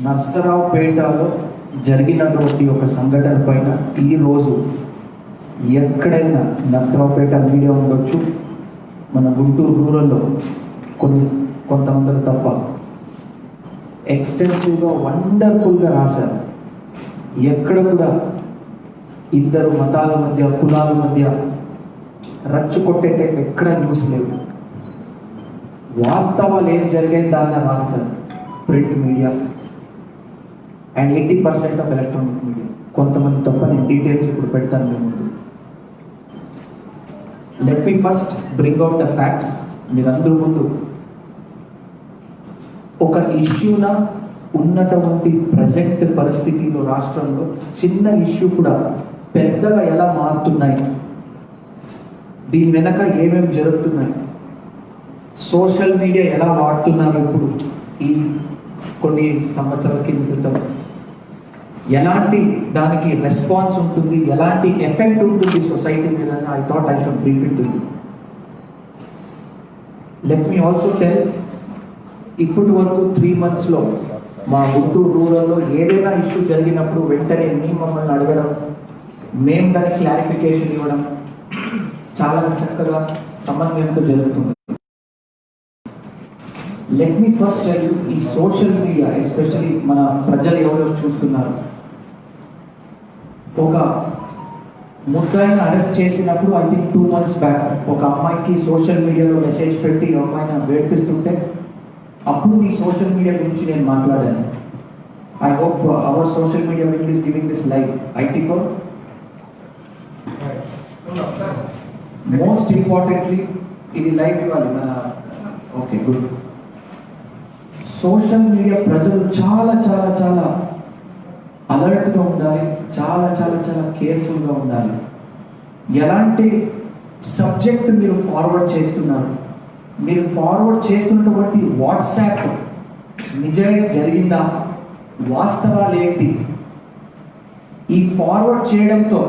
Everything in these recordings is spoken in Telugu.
నర్సరావుపేటలో జరిగినటువంటి ఒక సంఘటన పైన ఈరోజు ఎక్కడైనా నర్సరావుపేట మీడియా ఉండొచ్చు, మన గుంటూరు రూరల్లో కొంతమంది తప్ప ఎక్స్టెన్సివ్గా వండర్ఫుల్గా రాశారు. ఎక్కడ కూడా ఇద్దరు మతాల మధ్య కులాల మధ్య రచ్చు కొట్టే టైం ఎక్కడ న్యూస్ లేవు. వాస్తవాలు ఏం జరిగాయి దాన్ని రాస్తారు print media and 80% of electronic media. కొంతమంది తప్ప నేను డీటెయిల్స్ ఇప్పుడు పెడతాను మీ ముందు. Let me first bring out the facts. మీరందరూ ముందు ఒక ఇష్యూన ఉన్నటువంటి ప్రజెంట్ పరిస్థితిలో రాష్ట్రంలో చిన్న ఇష్యూ కూడా పెద్దగా ఎలా మారుతున్నాయి, దీని వెనక ఏమేమి జరుగుతున్నాయి, సోషల్ మీడియా ఎలా వాడుతున్నారు ఇప్పుడు ఈ కొన్ని సంవత్సరాల క్రితం, ఎలాంటి దానికి రెస్పాన్స్ ఉంటుంది, ఎలాంటి ఎఫెక్ట్ ఉంటుంది సొసైటీ మీద. I thought I should brief it to you. Let me also tell, ఇప్పటి వరకు 3 monthsలో మా గుంటూరు రూరల్లో ఏదైనా ఇష్యూ జరిగినప్పుడు వెంటనే మమ్మల్ని అడగడం, మేము దానికి క్లారిఫికేషన్ ఇవ్వడం చాలా చక్కగా సమన్వయంతో జరుగుతుంది. Let me first tell you, ఈ సోషల్ మీడియా ఎస్పెషల్లీ మన ప్రజలు ఎవరో చూస్తున్నారు. ఒక ముద్దాయిని అరెస్ట్ చేసినప్పుడు ఐ థింక్ 2 months బ్యాక్ ఒక అమ్మాయికి సోషల్ మీడియాలో మెసేజ్ పెట్టి అమ్మాయిని వేడిపిస్తుంటే అప్పుడు ఈ సోషల్ మీడియా గురించి నేను మాట్లాడాను. I hope hour social media wing is giving this live. IT core most importantly ఇది లైవ్ ఇవ్వాలి మన. Okay, good. సోషల్ మీడియా ప్రజలు చాలా చాలా చాలా అలర్ట్గా ఉండాలి, చాలా చాలా చాలా కేర్ఫుల్గా ఉండాలి. ఎలాంటి సబ్జెక్ట్ మీరు ఫార్వర్డ్ చేస్తున్నారు, మీరు ఫార్వర్డ్ చేస్తున్నటువంటి వాట్సాప్ నిజంగా జరిగిందా, వాస్తవాలు ఏంటి, ఈ ఫార్వర్డ్ చేయడంతో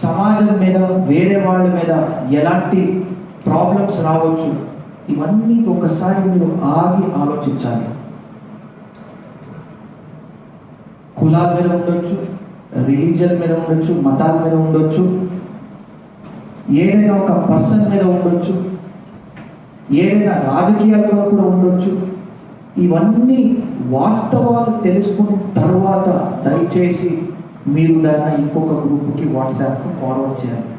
సమాజం మీద వేరే వాళ్ళ మీద ఎలాంటి ప్రాబ్లమ్స్ రావచ్చు, ఇవన్నీ ఒకసారి మీరు ఆగి ఆలోచించాలి. కులాల మీద ఉండొచ్చు, రిలీజన్ మీద ఉండొచ్చు, మతాల మీద ఉండొచ్చు, ఏదైనా ఒక పర్సన్ మీద ఉండొచ్చు, ఏదైనా రాజకీయాల్లో కూడా ఉండొచ్చు. ఇవన్నీ వాస్తవాలు తెలుసుకున్న తర్వాత దయచేసి మీరు దాన్ని ఇంకొక గ్రూప్కి వాట్సాప్కి ఫార్వర్డ్ చేయాలి,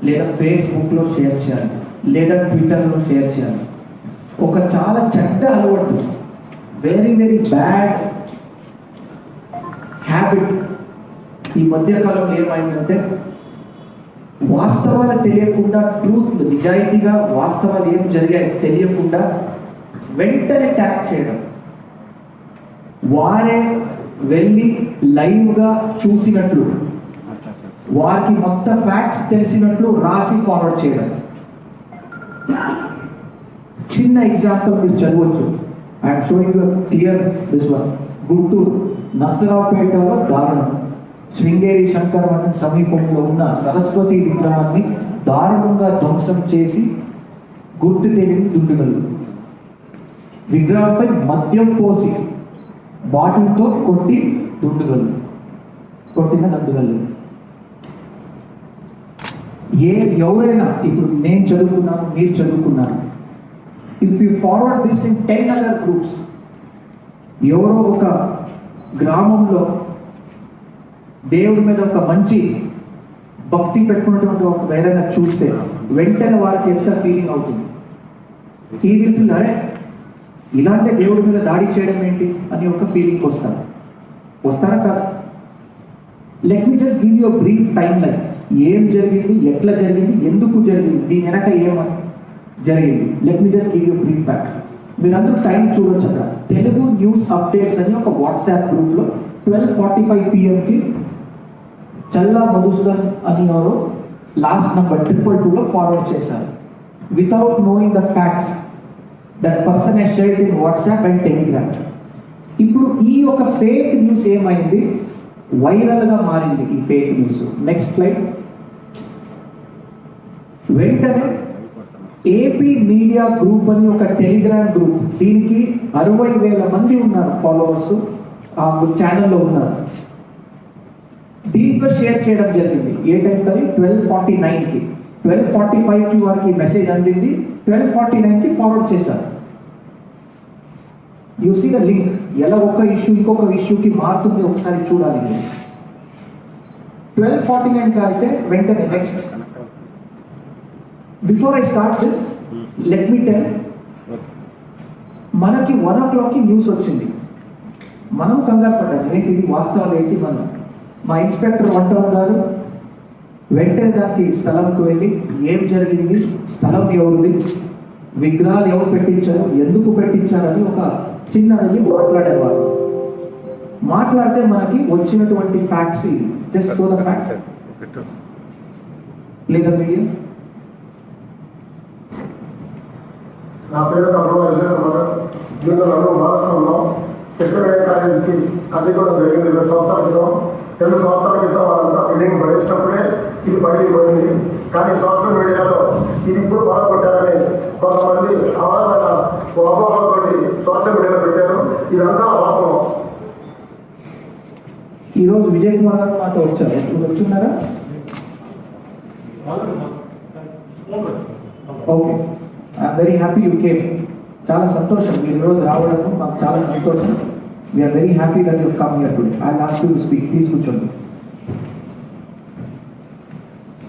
లేదా ఫేస్బుక్లో షేర్ చేయాలి, లేదా ట్విట్టర్లో షేర్ చేయాలి. ఒక చాలా చెడ్డ అలవాటు, వెరీ వెరీ బ్యాడ్ హ్యాబిట్ ఈ మధ్యకాలంలో ఏమైందంటే, వాస్తవాలు తెలియకుండా, ట్రూత్ నిజాయితీగా వాస్తవాలు ఏం జరిగాయి తెలియకుండా వెంటనే ట్యాగ్ చేయడం, వారే వెళ్ళి లైవ్గా చూసినట్లు, వారికి మొత్తం ఫ్యాక్ట్స్ తెలిసినట్లు రాసి ఫార్వర్డ్ చేయడం. చిన్న ఎగ్జాంపుల్ మీరు చదవచ్చు. I'm showing you clear this one. Guntur నర్సరావుపేటలో దారుణం. శృంగేరి శంకర మందిరం సమీపంలో ఉన్న సరస్వతి విగ్రహాన్ని దారుణంగా ధ్వంసం చేసి గుర్తు తెలియని దుండుగలు, విగ్రహంపై మద్యం పోసి బాటిల్తో కొట్టిన దండుగలు. ఎవరైనా ఇప్పుడు నేను చదువుకున్నాను, మీరు చదువుకున్నాను, if you forward this in 10 other groups, ఎవరో ఒక గ్రామంలో దేవుడి మీద ఒక మంచి భక్తి పెట్టుకున్నటువంటి ఒక వేరైనా చూస్తే వెంటనే వారికి ఎంత ఫీలింగ్ అవుతుంది? ఈ విల్ అరే ఇలాంటి దేవుడి మీద దాడి చేయడం ఏంటి అని ఒక ఫీలింగ్ వస్తారా కాదు? Let me just give you brief time line. ఏం జరిగింది, ఎట్లా జరిగింది, ఎందుకు జరిగింది, దీని వెనక ఏమని జరిగింది. Let me just give you brief fact. మీరందరూ టైం చూడొచ్చు. అక్కడ తెలుగు న్యూస్ అప్డేట్స్ అని ఒక వాట్సాప్ గ్రూప్లో 12:45 PM చల్లా మధుసూదన్ అని ఎవరో లాస్ట్ నంబర్ 222లో ఫార్వర్డ్ చేశారు. Without knowing the facts that person he's shared in WhatsApp and Telegram. ఇప్పుడు ఈ యొక్క ఫేక్ న్యూస్ ఏమైంది, వైరల్గా మారింది ఈ ఫేక్ న్యూస్. Next slide. వెంటనే ఏపీ మీడియా గ్రూప్ అని ఒక టెలిగ్రామ్ గ్రూప్, దీనికి 60,000 మంది ఉన్నారు ఫాలోవర్స్. ఆ ఛానల్లో ఉన్నారు. దీంట్లో షేర్ చేయడం జరిగింది. ఏ టైంకి? 12:49కి. 12:45కి వారికి మెసేజ్ అందింది, 12:49కి ఫార్వర్డ్ చేశారు. You see the link. ఎలా ఒక ఇష్యూ ఇంకొక ఇష్యూకి మారుతుంది ఒకసారి చూడాలి. 12:49కి అయితే వెంటనే next. Before I start this, let me tell, మనకి 1 o'clockకి న్యూస్ వచ్చింది. మనం కంగారు పడ్డాం, ఏంటి ఇది, వాస్తవాలు ఏంటి. మా ఇన్స్పెక్టర్ వంట ఉన్నారు, వెంటనే దానికి స్థలంకి వెళ్ళి ఏం జరిగింది, స్థలం ఎవరిది, విగ్రహాలు ఎవరు పెట్టించారు, ఎందుకు పెట్టించారని ఒక చిన్న వెళ్ళి మాట్లాడేవాళ్ళు. మాట్లాడితే మనకి వచ్చినటువంటి ఫ్యాక్ట్స్ ఇది. జస్ట్ షో ద ఫ్యాక్ట్స్ లేదా మీడియా. నా పేరు దీంట్లో నన్ను మహారాష్ట్రంలో కృష్ణవేణి కాలేజీకి అద్దెకోవడం జరిగింది 2 సంవత్సరాల క్రితం. 2 సంవత్సరాల క్రితం వాళ్ళంతా బిల్డింగ్ పడేసినప్పుడే ఇది పడిపోయింది. కానీ సోషల్ మీడియాలో ఇది ఇప్పుడు బాధపడ్డారని కొంతమంది అవగాహన అపోహలతోటి సోషల్ మీడియాలో పెట్టారు. ఇదంతా వాస్తవం. ఈరోజు విజయ్ కుమార్ గారు మాతో వచ్చారు. వచ్చున్నారా? Okay, I'm very happy you came. చాలా సంతోషం మీరు ఈరోజు రావడం, మాకు చాలా సంతోషం. We're very happy that you come here today. I ask you to speak. Please కూర్చోండి.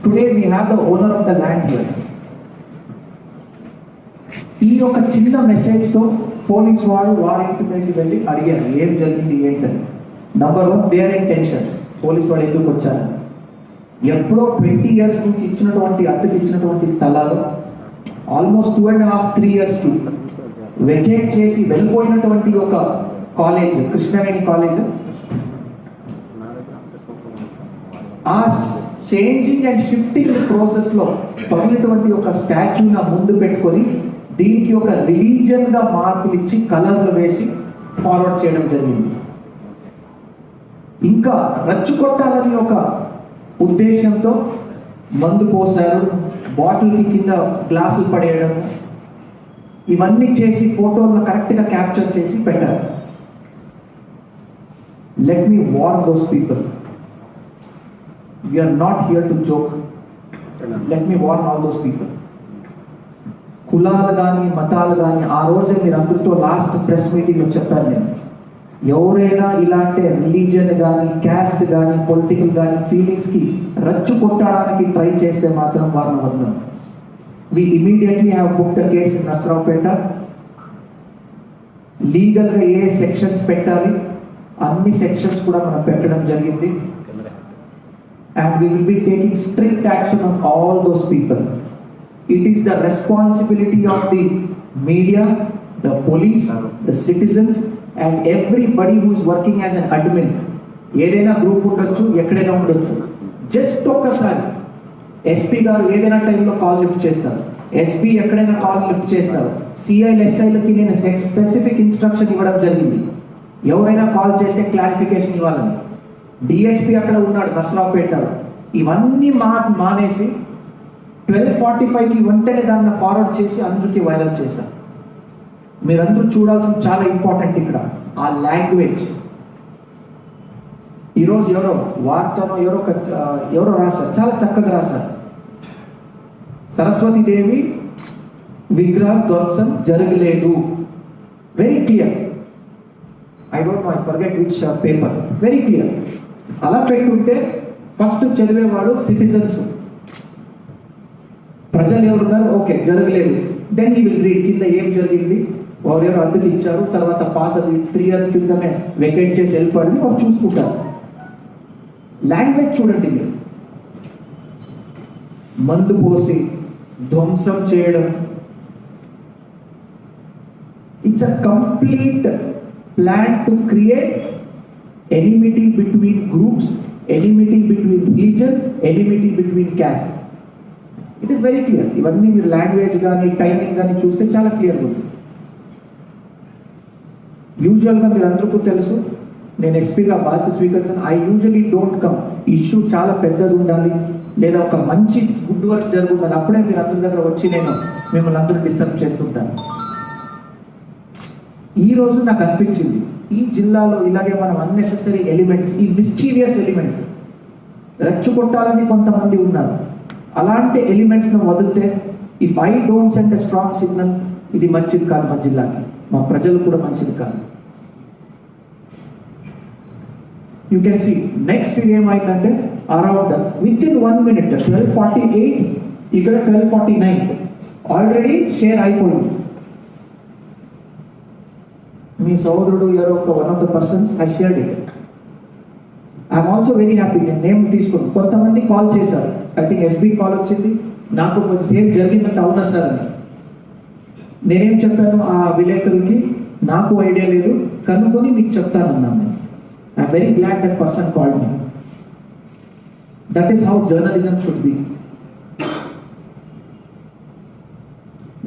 Today we have the owner of the land here. ఈ ఒక చిన్న మెసేజ్తో పోలీస్ వారు వారింటి మీదకి వెళ్ళి అడిగారు ఏం జరిగింది ఏంటని. Number 1, they are in tension. Police వాడు ఎందుకు వచ్చారు? ఎప్పుడో 20 years నుంచి ఇచ్చినటువంటి అద్దెకి ఇచ్చినటువంటి స్థలాలు ఆల్మోస్ట్ 2.5-3 yearsకి వెకేట్ చేసి వెళ్ళిపోయినటువంటి ఒక కాలేజ్, కృష్ణవేణి కాలేజ్, ఆ చేంజింగ్ అండ్ షిఫ్టింగ్ ప్రాసెస్ లో పగిలినటువంటి ఒక స్టాచ్యూ నా ముందు పెట్టుకొని దీనికి ఒక రిలీజియన్ గా మార్పులు ఇచ్చి కలర్లు వేసి ఫార్వర్డ్ చేయడం జరిగింది. ఇంకా రచ్చు కొట్టాలని ఒక ఉద్దేశంతో మందు పోసారు, బాటిల్కి కింద గ్లాసులు పడేయడం, ఇవన్నీ చేసి ఫోటోలను కరెక్ట్గా క్యాప్చర్ చేసి పెట్టారు. Let me warn those people. We are not here to joke. Let me warn all those people. కులాలు కానీ మతాలు కానీ, ఆ రోజే మీరు అందరితో లాస్ట్ ప్రెస్ మీటింగ్లో చెప్పాను నేను, ఎవరైనా ఇలాంటి రిలీజియన్ కానీ క్యాస్ట్ కానీ పొలిటికల్ కానీ ఫీలింగ్స్కి రచ్చు కొట్టడానికి ట్రై చేస్తే మాత్రం వారిని వద్దాం. We immediately have booked a case in Narasaraopet. లీగల్గా ఏ సెక్షన్స్ పెట్టాలి అన్ని సెక్షన్స్ కూడా మనం పెట్టడం జరిగింది. And we will be taking strict action on all those people. It is the responsibility of the media, the police, the citizens, and everybody who is working as an admin. ఏదైనా గ్రూప్ ఉండొచ్చు, ఎక్కడైనా ఉండొచ్చు. జస్ట్ ఒక్కసారి ఎస్పీ గారు ఏదైనా టైంలో కాల్ లిఫ్ట్ చేస్తారు, ఎస్పీ ఎక్కడైనా కాల్ లిఫ్ట్ చేస్తారు. సిఐలు ఎస్ఐలకి నేను స్పెసిఫిక్ ఇన్స్ట్రక్షన్ ఇవ్వడం జరిగింది, ఎవరైనా కాల్ చేస్తే క్లారిఫికేషన్ ఇవ్వాలని. డిఎస్పీ అక్కడ ఉన్నాడు నర్సరావుపేటలో. ఇవన్నీ మానేసి 12:45కి వెంటనే దాన్ని ఫార్వర్డ్ చేసి అందరికీ వైరల్ చేశారు. మీరందరూ చూడాల్సింది చాలా ఇంపార్టెంట్ ఇక్కడ ఆ లాంగ్వేజ్. ఈరోజు ఎవరో వార్తను ఎవరో రాశారు, చాలా చక్కగా రాశారు. సరస్వతీదేవి విగ్రహ ధ్వంసం జరగలేదు. Very clear. I don't no, I forget which paper. Very clear. అలా పెట్టుంటే ఫస్ట్ చదివేవాడు సిటిజన్స్, ప్రజలు ఎవరున్నారు, ఓకే జరగలేదు. దెన్ హీ విల్ రీడ్ కింద ఏం జరిగింది, ఎవరెవరు అద్దెకి ఇచ్చారు, తర్వాత పాతది 3 years క్రితమే వెకేట్ చేసి వెళ్ళిపోయారని వారు చూసుకుంటారు. లాంగ్వేజ్ చూడండి మీరు. మందు పోసి ధ్వంసం చేయడం, it's a complete plan to create enmity between groups, enmity between religion, enmity between caste. It is very clear. ఇవన్నీ మీరు లాంగ్వేజ్ కానీ టైమింగ్ కానీ చూస్తే చాలా క్లియర్గా ఉంది. యూజువల్గా మీరు అందరికీ తెలుసు, నేను ఎస్పీగా బాధ్యత స్వీకరించాను. I usually don't come. Issue చాలా పెద్దది ఉండాలి లేదా ఒక మంచి గుడ్ వర్క్ జరుగుతుంది, అప్పుడే మీరు అందరి దగ్గర వచ్చి నేను మిమ్మల్ని అందరూ డిస్టర్బ్ చేస్తుంటాను. ఈ రోజు నాకు అనిపించింది ఈ జిల్లాలో ఇలాగే మనం అన్నెసెసరీ ఎలిమెంట్స్, ఈ మిస్చీవియస్ ఎలిమెంట్స్ రెచ్చుకొట్టాలని కొంతమంది ఉన్నారు. అలాంటి ఎలిమెంట్స్ను వదిలితే if I don't send a strong signal, ఇది మంచిది కాదు మా జిల్లాకి, మా ప్రజలు కూడా మంచిది కాదు. యూ కెన్ సీ నెక్స్ట్ ఏమైందంటే అరౌండ్ విత్ ఇన్ 1 minute 12:48 ఇక్కడ 12:49 ఆల్రెడీ షేర్ అయిపోయింది. మీ సోదరుడు ఎవరో ఒక one of the persons I shared it. I'm also very happy. నేను నేమ్ తీసుకున్నాను. కొంతమంది కాల్ చేశారు. ఐ థింక్ ఎస్బీ కాల్ వచ్చింది, నాకు సేమ్ జరిగిందంటే అవునా సార్ అని. నేనేం చెప్పాను ఆ విలేకరులకి, నాకు ఐడియా లేదు, కనుక్కొని మీకు చెప్తానన్నాను. నేను I'm very glad that person called me. That is how journalism should be.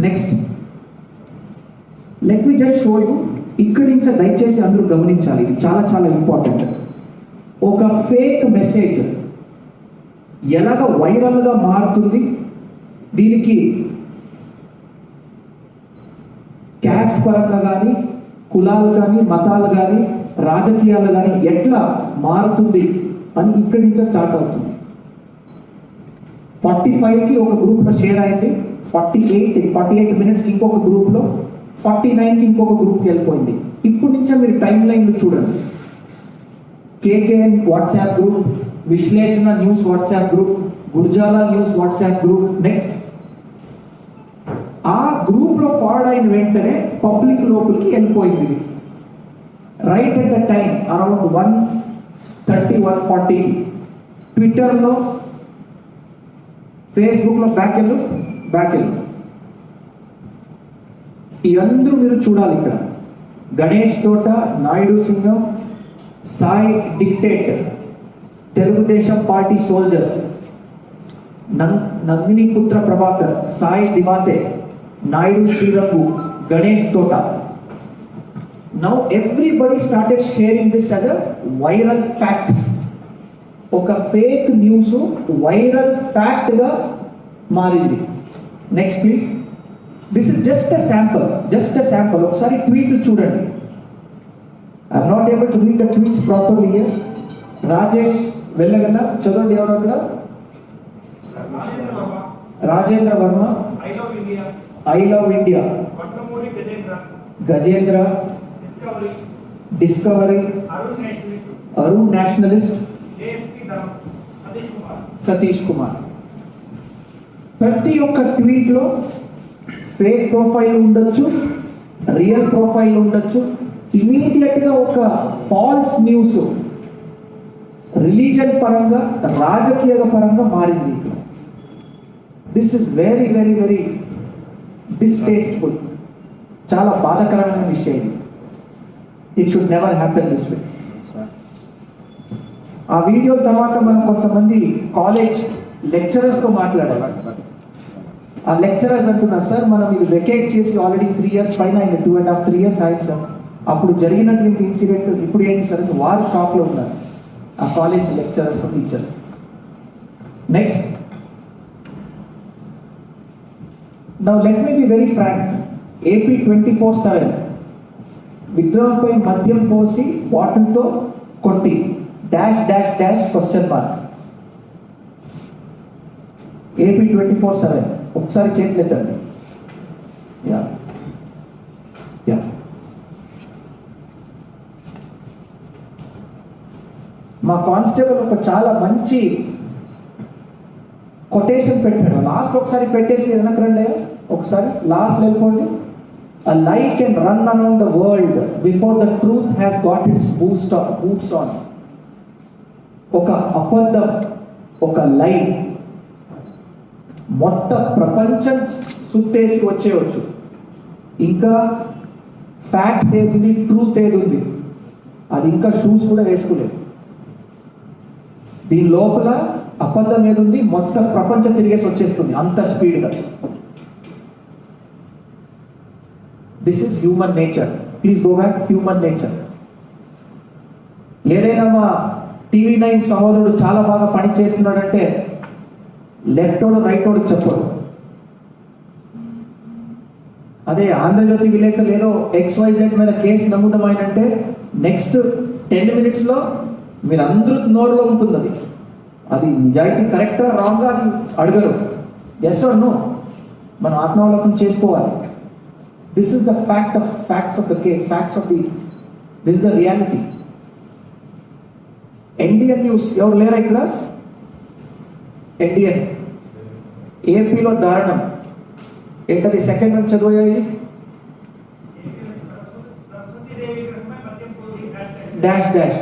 Next let me just show you. ఇక్కడి నుంచి దయచేసి అందరూ గమనించాలి, ఇది చాలా చాలా ఇంపార్టెంట్. ఒక ఫేక్ మెసేజ్ ఎలాగ వైరల్గా మారుతుంది, దీనికి క్యాస్ట్ పరంగా కానీ, కులాలు కానీ, మతాలు కానీ, రాజకీయాలు కానీ ఎట్లా మారుతుంది అని ఇక్కడి నుంచే స్టార్ట్ అవుతుంది. 45కి ఒక గ్రూప్లో షేర్ అయింది, 48 minutesకి ఇంకొక గ్రూప్లో, 49కి ఇంకొక గ్రూప్కి వెళ్ళిపోయింది. ఇప్పుడు నుంచే మీరు టైం లైన్లు చూడండి. కేకేఎన్ వాట్సాప్ గ్రూప్, విశ్లేషణ news WhatsApp group, Gurjala news WhatsApp group. Next ఆ గ్రూప్లో ఫార్వర్డ్ అయిన వెంటనే పబ్లిక్ లోపలికి వెళ్ళిపోయింది. Right at the time around 1:30, 1:40 ట్విట్టర్లో, ఫేస్బుక్లో బ్యాక్ వెళ్ళు. ఈ అందరూ మీరు చూడాలి. ఇక్కడ Ganesh Thota, Naidu Singam, Sai dictator, Telugu Desam party soldiers, Nandini Putra Prabhakar, Sai Diwate, Naidu Srirangu, Ganesh Thota. Now everybody started sharing this as a viral fact. ఒక ఫేక్ న్యూస్ వైరల్ ఫ్యాక్ట్ గా మారింది. Next please. This is just a sample. ఒకసారి ట్వీట్లు చూడండి. I'm not able to read the tweets properly here. Rajesh వెళ్ళగల చదవండి. ఎవరు అక్కడ? Rajendra Varma, I love India, Gajendra, Discovery, Arun nationalist, Satish Kumar. ప్రతి ఒక్క ట్వీట్ లో ఫేక్ ప్రొఫైల్ ఉండొచ్చు, రియల్ ప్రొఫైల్ ఉండొచ్చు. ఇమీడియట్ గా ఒక ఫాల్స్ న్యూస్ రిలీజన్ పరంగా, రాజకీయ పరంగా మారింది. This is very very very డిస్టేస్ట్ఫుల్. చాలా బాధాకరమైన విషయం ఇది. It should never happen this way. ఆ వీడియో తర్వాత మనం కొంతమంది కాలేజ్ లెక్చరర్స్తో మాట్లాడాలి. ఆ లెక్చరర్స్ అంటున్నారు, సార్ మనం ఇది వెకేట్ చేసి ఆల్రెడీ 3 years పైన అయింది, 2.5, 3 years అయింది సార్. అప్పుడు జరిగినటువంటి ఇన్సిడెంట్ ఇప్పుడు ఏంటి సార్? వారు షాక్లో ఉన్నారు ఆ college lecturers, teachers. Next, now let me be very frank. AP 24/7 విగ్రహంపై మద్యం పోసి బాటిల్తో కొట్టి డాష్ ఏపీ 24/7. ఒకసారి చేతులు ఎత్తండి. యా మా కానిస్టేబుల్ ఒక చాలా మంచి కొటేషన్ పెట్టాడు. లాస్ట్ ఒకసారి పెట్టేసి వెనక్కి రండి, ఒకసారి లాస్ట్ వెళ్ళిపోండి. A lie can run around the world before the truth has got its boots on. ఒక అబద్ధం, ఒక లై మొత్తం ప్రపంచం సుత్తేసి వచ్చేయచ్చు. ఇంకా ఫ్యాక్ట్స్ ఏది, ట్రూత్ ఏది ఉంది, అది ఇంకా షూస్ కూడా వేసుకోలేదు. దీని లోపల అబద్ధం ఏది ఉంది, మొత్తం ప్రపంచం తిరిగేసి వచ్చేస్తుంది అంత స్పీడ్గా. This is human nature. Please go back. Human nature. ఏదైనా మా TV9 సహోదరుడు చాలా బాగా పని చేస్తున్నాడంటే లెఫ్ట్ ఓడు రైట్ ఓడు చెప్పడు. అదే ఆంధ్రజ్యోతి విలేకరులు ఏదో XYZ మీద కేసు నమోదమైనంటే నెక్స్ట్ 10 మినిట్స్లో మీరు అందరూ నోరులో ఉంటుంది అది. అది నిజాయితీ కరెక్టా రాంగ్గా అది అడగరు. ఎస్ ఆర్ నో, మనం ఆత్మావలోకం చేసుకోవాలి. This is the facts of the case, this is the reality. NDN news ఎవరు లేరా ఇక్కడ? ఎన్డిఎన్ ఏపీలో దారుణం ఏంటది? సెకండ్ నుంచి చదివాయి డాష్ డాష్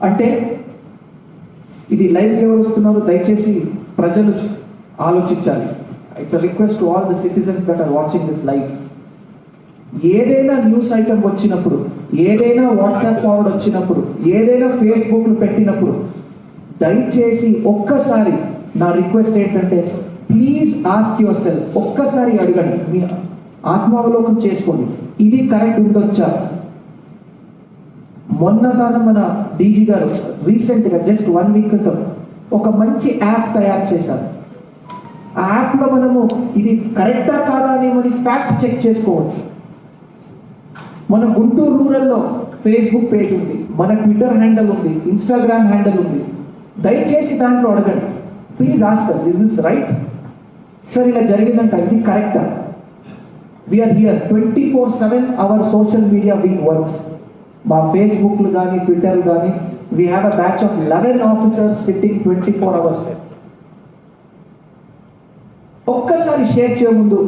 అంటే ఇది లైవ్ ఎవరు వస్తున్నారు? దయచేసి ప్రజలు ఆలోచించాలి. It's a request to all the citizens that are watching this live. ఏదైనా న్యూస్ ఐటమ్ వచ్చినప్పుడు, ఏదైనా వాట్సాప్ ఫార్వర్డ్ వచ్చినప్పుడు, ఏదైనా ఫేస్బుక్ పెట్టినప్పుడు దయచేసి ఒక్కసారి నా రిక్వెస్ట్ ఏంటంటే ప్లీజ్ ఆస్క్ యువర్ సెల్ఫ్, ఒక్కసారి అడగండి, మీ ఆత్మావలోకం చేసుకోండి, ఇది కరెక్ట్ ఉండొచ్చా? మొన్నదాన మన డీజీ గారు రీసెంట్గా జస్ట్ 1 వీక్ క్రితం ఒక మంచి యాప్ తయారు చేశారు. ఆ యాప్లో మనము ఇది కరెక్టా కాదా అని మన ఫ్యాక్ట్ చెక్ చేసుకోవచ్చు. మన గుంటూరు రూరల్లో ఫేస్బుక్ పేజ్ ఉంది, మన ట్విట్టర్ హ్యాండిల్ ఉంది, ఇన్స్టాగ్రామ్ హ్యాండిల్ ఉంది. దయచేసి దాంట్లో అడగండి, please ask us, is this right? Sir ఇలా జరిగిందంట, ఇది కరెక్టా? We're here 24/7 our social media wing works. మా ఫేస్బుక్లు కానీ ట్విట్టర్ కానీ we have a batch of 11 officers sitting 24 hours. ఒక్కసారి షేర్ చేయ ముందు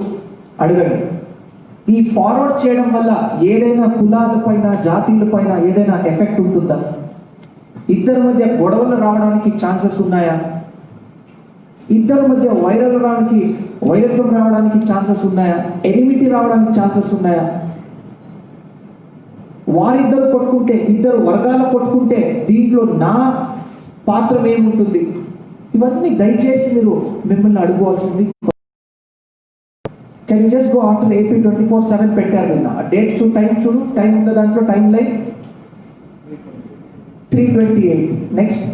అడగండి. ఈ ఫార్వర్డ్ చేయడం వల్ల ఏదైనా కులాల పైన, జాతీయుల పైన ఏదైనా ఎఫెక్ట్ ఉంటుందా? ఇద్దరి మధ్య గొడవలు రావడానికి ఛాన్సెస్ ఉన్నాయా? ఇద్దరి మధ్య వైరత్వం రావడానికి ఛాన్సెస్ ఉన్నాయా? ఎనిమిటీ రావడానికి ఛాన్సెస్ ఉన్నాయా? వారిద్దరు కొట్టుకుంటే, ఇద్దరు వర్గాలు కొట్టుకుంటే దీంట్లో నా పాత్ర ఏముంటుంది? ఇవన్నీ దయచేసి మీరు మిమ్మల్ని అడుగుకోవాల్సింది. Can you just go after AP 24/7 పెట్టారు నిన్న. ఆ డేట్ చూడు, టైం ఉందా దాంట్లో? Time line 3:28. Next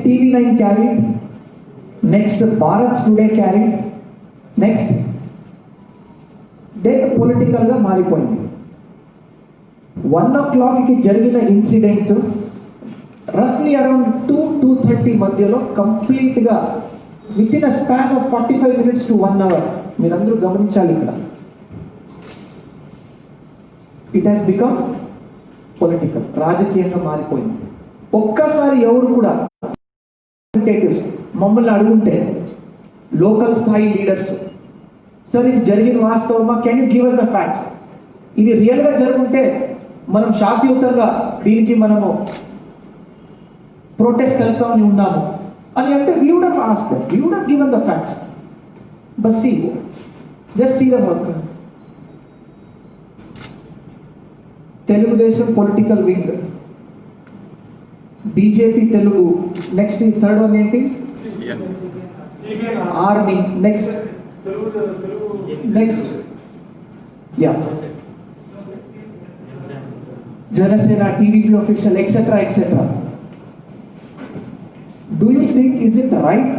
TV9 carried, next Bharat today carried, next date పొలిటికల్గా మారిపోయింది. 1 o'clockకి జరిగిన ఇన్సిడెంట్ రఫ్లీ అరౌండ్ 2-2:30 మధ్యలో కంప్లీట్గా with in a span of 45 minutes to 1 hour, మీరందరూ గమనించాలి. ఇక్కడ ఇట్ హాస్ బికమ్ పొలిటికల్, రాజకీయంగా మారిపోయింది. ఒక్కసారి ఎవరు కూడా మమ్మల్ని అడుగుంటే, లోకల్ స్థాయి లీడర్స్, సార్ ఇది జరిగిన వాస్తవమా, can you give us the facts? ఇది రియల్గా జరుగుంటే మనం శాంతియుతంగా దీనికి మనము ప్రొటెస్ట్ వెళ్తామని ఉన్నాము అని అంటే we would have asked them, we would have given the facts. But just see the workers. Telugu Desam political wing, BJP Telugu, next third one ఏంటి? Army, next yeah Janasena, TDP official, etc. Do you think, is it right?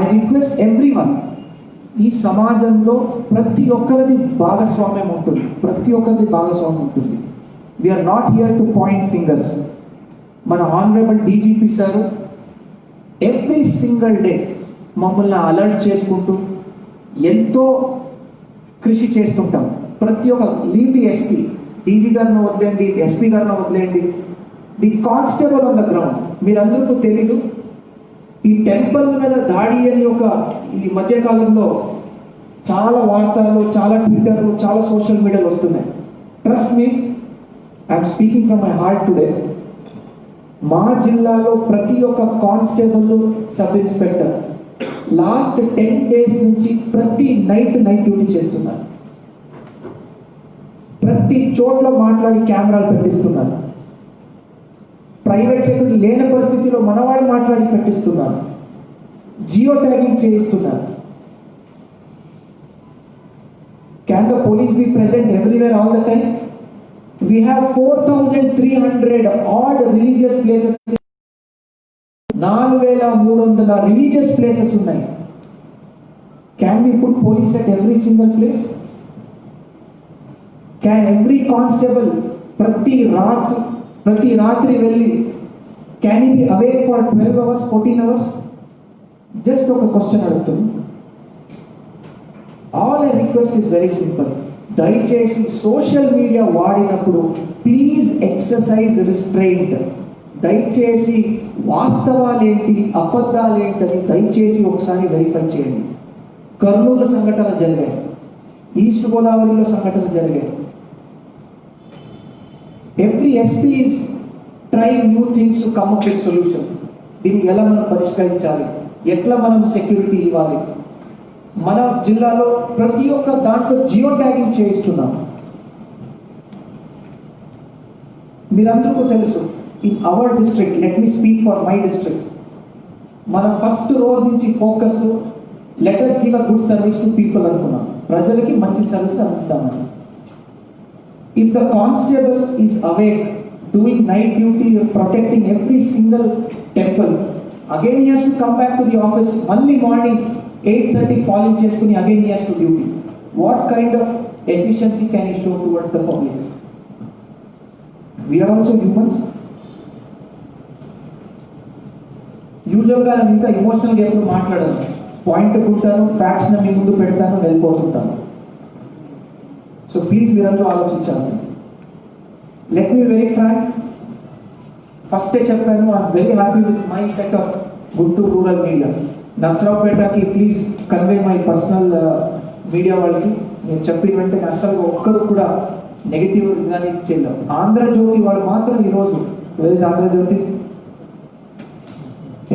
I request everyone, ఈ సమాజంలో ప్రతి ఒక్కరిది భాగస్వామ్యం ఉంటుంది. We are not here to point fingers. మన honourable DGP sir every single day మమ్మల్ని అలర్ట్ చేసుకుంటూ ఎంతో కృషి చేస్తుంటాం. ప్రతి ఒక్క లీవ్ ది SP, DG గారిని వదిలేండి, SP గారిని వదిలేండి, the constable on the ground. మీరందరికీ తెలీదు, ఈ టెంపుల్ మీద దాడి అని ఈ మధ్యకాలంలో చాలా వార్తలు, చాలా ట్విట్టర్లు, చాలా సోషల్ మీడియాలో వస్తున్నాయి. Trust me, I'm speaking from my heart today. మా జిల్లాలో ప్రతి ఒక్క constable, sub inspector last 10 days నుంచి ప్రతి నైట్ డ్యూటీ చేస్తున్నారు. ప్రతి చోట్ల మాట్లాడి కెమెరాలు పెట్టిస్తున్నారు. ప్రైవేట్ సెక్యూరిటీ లేని పరిస్థితిలో మనవాళ్ళు మాట్లాడి పెట్టిస్తున్నారు. జియో ట్యాగింగ్ చేయిస్తున్నారు. Can the police be present everywhere all the time? We have 4,300 odd religious places. 4,300 religious places ఉన్నాయి. Can we put police at every single place? Can every constable ప్రతి రాత్రి వెళ్ళి can he be awake for 12 hours, 14 hours? Just ఒక క్వశ్చన్ అడుగుతుంది. All I request is very simple. దయచేసి సోషల్ మీడియా వాడినప్పుడు ప్లీజ్ ఎక్సర్సైజ్ రిస్ట్రెయింట్. దయచేసి వాస్తవాలేంటి అబద్ధాలేంటని దయచేసి ఒకసారి వెరిఫై చేయండి. కర్నూలు సంఘటనలు జరిగాయి, ఈస్ట్ గోదావరిలో సంఘటనలు జరిగాయి. Every SP is trying new things to come up with solutions. దీన్ని ఎలా మనం పరిష్కరించాలి, ఎట్లా మనం సెక్యూరిటీ ఇవ్వాలి. మన జిల్లాలో ప్రతి ఒక్క దాంట్లో జియో ట్యాగింగ్ చేయిస్తున్నాం. మీరందరికీ తెలుసు, in our district, let me speak for my district, మన ఫస్ట్ రోజు నుంచి focus let us give a good service to people అనుకున్నాం. ప్రజలకి మంచి సర్వీస్ అందిద్దామని. If the constable is awake doing night duty protecting every single temple, again he has to come back to the office, మళ్ళీ మార్నింగ్ 8:30 ఫాలోయింగ్ చేసుకుని again he has to duty. What kind of efficiency can he show towards the public? We are also humans. యూజువల్గా నేను ఇంత ఎమోషనల్గా ఎప్పుడు మాట్లాడాను, పాయింట్ పుట్టాను, ఫ్యాక్ట్స్ మీ ముందు పెడతాను, వెళ్ళిపోతుంటాను. సో ప్లీజ్ మీరందరూ ఆలోచించాల్సింది. లెట్ మీ వెరీ ఫ్రాంక్, ఫస్టే చెప్పాను, I'm very happy with my set of Guntur rural media. నర్సరావుపేటకి please convey my personal media వాళ్ళకి. నేను చెప్పిన వెంటనే అస్సలు ఒక్కరు కూడా నెగిటివ్ కానీ చేయలేము. ఆంధ్రజ్యోతి వాళ్ళు మాత్రం ఈరోజు very Andhra Jyothi,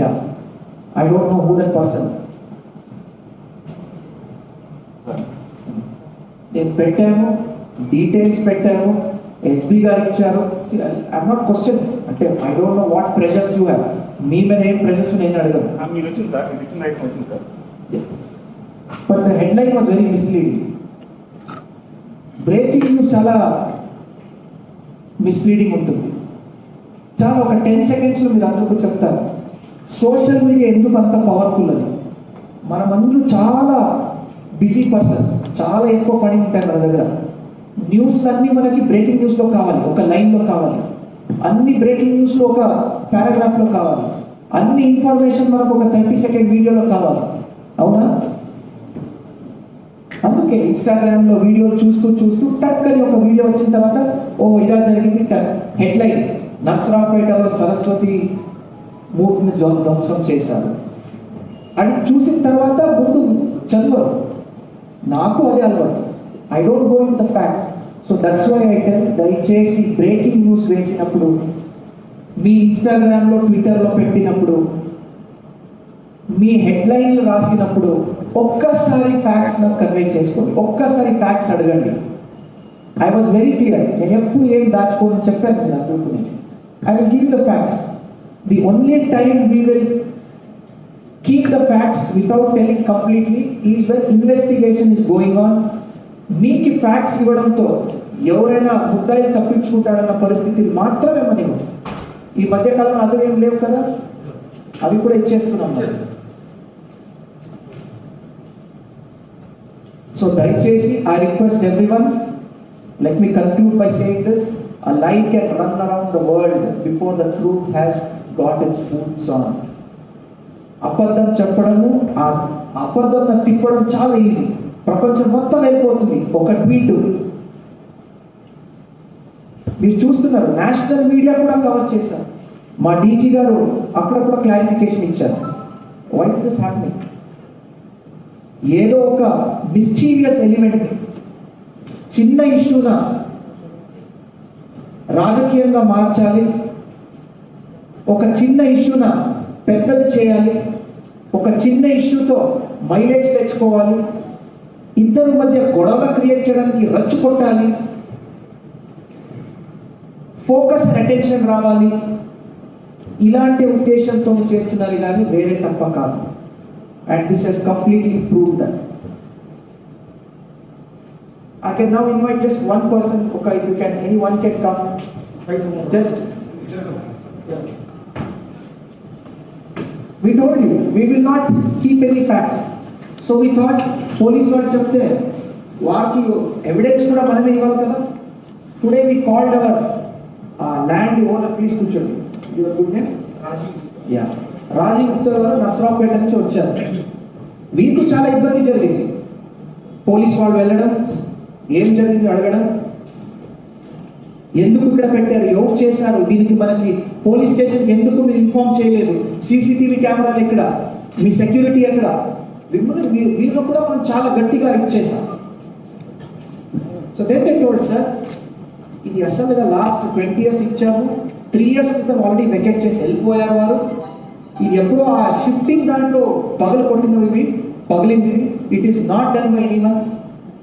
yeah I don't know who that person. నేను పెట్టాను, డీటెయిల్స్ పెట్టాను, ఎస్బీ గారు ఇచ్చారు. ఐఎమ్ నాట్ క్వశ్చన్, అంటే I don't know what pressures you have. మీ మీద ఏం ప్రెషర్స్ నేను అడగను. మీకు వచ్చింది సార్, మీకు ఇచ్చిన రైట్ వచ్చింది sir. But the headline was very misleading. Breaking news చాలా మిస్లీడింగ్ ఉంటుంది. చాలా ఒక 10 సెకండ్స్లో మీరు అందరికీ చెప్తారు సోషల్ మీడియా ఎందుకు అంత పవర్ఫుల్ అని. మనమందరూ చాలా బిజీ పర్సన్స్, చాలా ఎక్కువ పని ఉంటాయి మన దగ్గర. న్యూస్లన్నీ మనకి బ్రేకింగ్ న్యూస్లో కావాలి, ఒక లైన్లో కావాలి. అన్ని బ్రేకింగ్ న్యూస్లో ఒక పారాగ్రాఫ్లో కావాలి. అన్ని ఇన్ఫర్మేషన్ మనకు ఒక 30 సెకండ్ వీడియోలో కావాలి, అవునా? అందుకే ఇన్స్టాగ్రామ్లో వీడియో చూస్తూ టక్ అని ఒక వీడియో వచ్చిన తర్వాత ఓ ఇలా జరిగింది, హెడ్లైన్ నర్సరావుపేటలో సరస్వతి మూర్తిని ధ్వంసం చేశారు అని చూసిన తర్వాత ముందు చదవరు. నాకు అదే అలవాటు, I don't go in the facts. So that's why I tell, దయచేసి బ్రేకింగ్ న్యూస్ వేసినప్పుడు, మీ ఇన్స్టాగ్రామ్లో ట్విట్టర్లో పెట్టినప్పుడు, మీ హెడ్లైన్లు రాసినప్పుడు ఒక్కసారి ఫ్యాక్ట్స్ నాకు కన్వే చేసుకోండి, ఒక్కసారి ఫ్యాక్ట్స్ అడగండి. ఐ వాజ్ వెరీ క్లియర్, నేను ఎప్పుడు ఏం దాచుకోని చెప్పాను నేను అందరికీ. I will give the facts. The only time we will keep the facts without telling completely is when investigation is going on. మీకు ఫ్యాక్ట్స్ ఇవ్వడంతో ఎవరైనా ముద్దాయిలు తప్పించుకుంటారన్న పరిస్థితి మాత్రమే మనం. ఈ మధ్యకాలంలో అదే ఏం లేవు కదా, అవి కూడా ఇచ్చేస్తున్నాం. సో దయచేసి I request everyone, let me conclude by saying this, a lie can run around the world before the truth has got its boots on. అబద్ధం చెప్పడము, ఆ అబద్ధం తిప్పడం చాలా ఈజీ. ప్రపంచం మొత్తం వెళ్ళిపోతుంది ఒక ట్వీట్. మీరు చూస్తున్నారు, నేషనల్ మీడియా కూడా కవర్ చేశారు. మా డీజీ గారు అప్పుడప్పుడు క్లారిఫికేషన్ ఇచ్చారు. Why is this happening? ఏదో ఒక మిస్చీవియస్ ఎలిమెంట్ చిన్న ఇష్యూన రాజకీయంగా మార్చాలి, ఒక చిన్న ఇష్యూన పెద్దది చేయాలి, ఒక చిన్న ఇష్యూతో మైలేజ్ తెచ్చుకోవాలి, ఇద్దరి మధ్య గొడవ క్రియేట్ చేయడానికి రచ్చు కొట్టాలి, ఫోకస్ అండ్ అటెన్షన్ రావాలి. ఇలాంటి ఉద్దేశంతో చేస్తున్నారు కానీ వేరే తప్ప కాదు. And this he's completely proved that. I can now invite just one person. Okay, if you can, anyone can come. Just. We told you, we will not keep any facts. So we thought, police were chapte, వారికి ఎవిడెన్స్ కూడా మనమే ఇవ్వాలి కదా. Today we called our land owner, please కూర్చోండి. Your good name? Yeah, Rajiv Gupta గారు నసరావుపేట నుంచి వచ్చారు. వీరికి చాలా ఇబ్బంది జరిగింది. పోలీస్ వాళ్ళు వెళ్ళడం, ఏం జరిగింది అడగడం, ఎందుకు ఇక్కడ పెట్టారు, ఎవరు చేశారు, దీనికి మనకి పోలీస్ స్టేషన్కి ఎందుకు మీరు ఇన్ఫార్మ్ చేయలేదు, సీసీటీవీ కెమెరాలు ఎక్కడ, మీ సెక్యూరిటీ ఎక్కడ, వీళ్ళు కూడా మనం చాలా గట్టిగా ఇచ్చేసాం. So then they told sir, ఇది అసలుగా లాస్ట్ 20 years ఇచ్చాము, 3 years క్రితం ఆల్రెడీ వెకెట్ చేసి వెళ్ళిపోయారు వారు. ఇది ఎప్పుడో ఆ షిఫ్టింగ్ దాంట్లో పగలు కొట్టినవి పగిలింది. It is not done by anyone.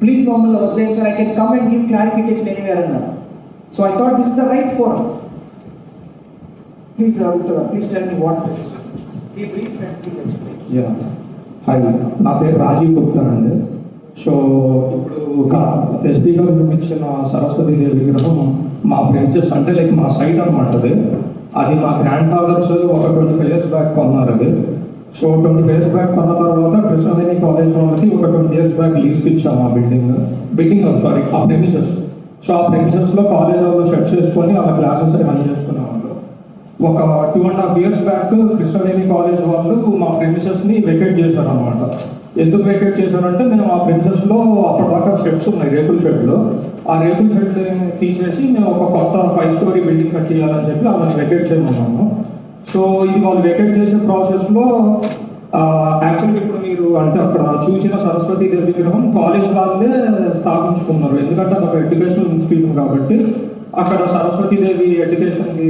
Please మమ్మల్ని వద్దేయండి sir, I can come and give clarification anywhere అన్నారు. So I thought this is the right forum. Please please tell me what be brief and please explain. Yeah, hi, నా పేరు రాజీవ్ గుప్తా అండి. సో ఇప్పుడు ఒక ఎస్పీ గారు చూపించిన సరస్వతి దేవి విగ్రహం మా ప్రిన్సెస్ అంటే లైక్ మా సైట్ అనమాట. అది మా గ్రాండ్ ఫాదర్స్ ఒక 25 years బ్యాక్ కొన్నారు అది. సో 25 years బ్యాక్ కొన్న తర్వాత కృష్ణవేణి కాలేజ్ వాళ్ళకి ఒక 20 years బ్యాక్ లీజ్కి ఇచ్చాము ఆ బిల్డింగ్ సారీ ఆ ప్రెమిసెస్. సో ఆ ప్రెమిసెస్లో కాలేజ్ వాళ్ళు సెట్ చేసుకొని అలా క్లాసెస్ రన్ చేసుకునే వాళ్ళు. ఒక 2.5 years బ్యాక్ కృష్ణవేణి కాలేజ్ వాళ్ళు మా ప్రెమిసెస్ని వెకేట్ చేశారు అనమాట. ఎందుకు వెకేట్ చేశారంటే మేము ఆ ప్రెమిసెస్లో అప్పటిదాకా షెడ్స్ ఉన్నాయి, రేకుల షెడ్లు. ఆ రేకుల షెడ్ తీసేసి మేము ఒక కొత్త 5 story బిల్డింగ్ కట్టియాలని చెప్పి వాళ్ళని వెకేట్ చేయమన్నాము. సో ఇది వాళ్ళు వెకేట్ చేసే ప్రాసెస్లో యాక్చువల్గా ఇప్పుడు మీరు అంటే అక్కడ చూసిన సరస్వతి దేవి విగ్రహం కాలేజ్ వాళ్ళే స్థాపించుకున్నారు. ఎందుకంటే అది ఒక ఎడ్యుకేషనల్ ఇన్స్టిట్యూషన్ కాబట్టి అక్కడ సరస్వతి దేవి ఎడ్యుకేషన్కి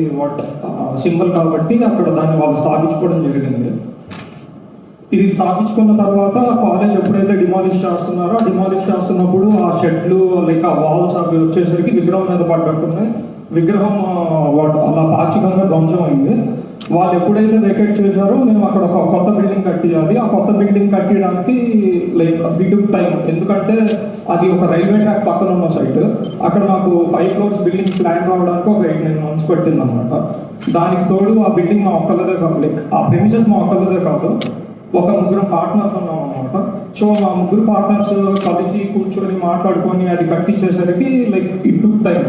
సింబల్ కాబట్టి అక్కడ దాన్ని వాళ్ళు స్థాపించుకోవడం జరిగింది. ఇది స్థాపించుకున్న తర్వాత కాలేజ్ ఎప్పుడైతే డిమాలిష్ చేస్తున్నారో ఆ డిమాలిష్ చేస్తున్నప్పుడు ఆ షెడ్లు లైక్ ఆ వాల్స్ అవి వచ్చేసరికి విగ్రహం మీద పడ్డట్టున్నాయి. విగ్రహం అలా పాక్షికంగా ధ్వంసం అయింది. వాళ్ళు ఎప్పుడైతే వెకేట్ చేశారో మేము అక్కడ ఒక కొత్త బిల్డింగ్ కట్టియాలి. ఆ కొత్త బిల్డింగ్ కట్టడానికి లైక్ బిగ్ టైం, ఎందుకంటే అది ఒక రైల్వే ట్రాక్ పక్కన ఉన్న సైట్. అక్కడ మాకు 5 floors బిల్డింగ్ ప్లాన్ రావడానికి ఒక 8-9 months పట్టింది అనమాట. దానికి తోడు ఆ బిల్డింగ్ మా ఒక్కళ్ళదే కాదు, లైక్ ఆ ప్రెమిసెస్ మా ఒక్కళ్ళదే కాదు, ఒక 3 పార్ట్నర్స్ ఉన్నాం అనమాట. సో మా 3 పార్ట్నర్స్ కలిసి కూర్చొని మాట్లాడుకొని అది కట్టించేసరికి లైక్ ఇట్ టుక్ టైం.